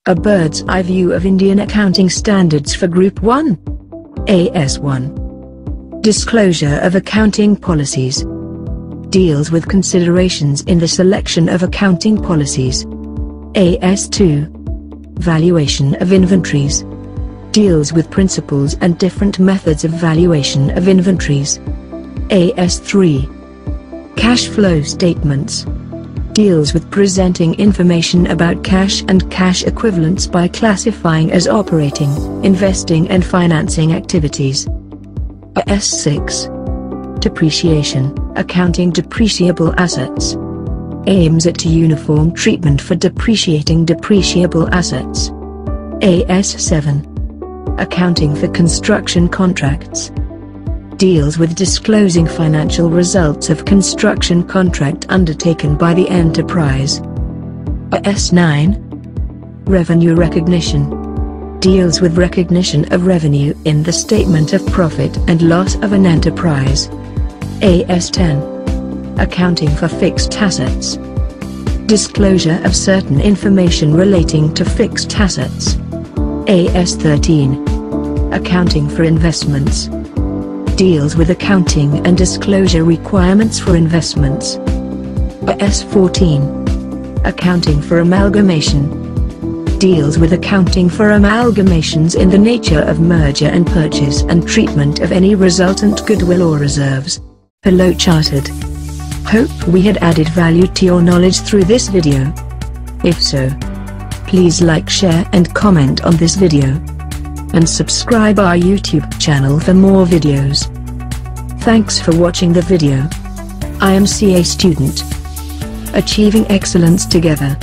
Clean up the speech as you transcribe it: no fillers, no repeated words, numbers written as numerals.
A bird's eye view of Indian accounting standards for Group 1. AS1. Disclosure of accounting policies. Deals with considerations in the selection of accounting policies. AS2. Valuation of inventories. Deals with principles and different methods of valuation of inventories. AS3. Cash flow statements. Deals with presenting information about cash and cash equivalents by classifying as operating, investing and financing activities. AS6. Depreciation, accounting depreciable assets. Aims at uniform treatment for depreciating depreciable assets. AS7. Accounting for construction contracts. Deals with disclosing financial results of construction contract undertaken by the enterprise. AS9. Revenue recognition. Deals with recognition of revenue in the statement of profit and loss of an enterprise. AS10. Accounting for fixed assets. Disclosure of certain information relating to fixed assets. AS13. Accounting for investments. Deals with accounting and disclosure requirements for investments. AS14. Accounting for amalgamation. Deals with accounting for amalgamations in the nature of merger and purchase and treatment of any resultant goodwill or reserves. Below charted. Hope we had added value to your knowledge through this video. If so, please like, share and comment on this video. And subscribe our YouTube channel for more videos. Thanks for watching the video. I am CA student. Achieving excellence together.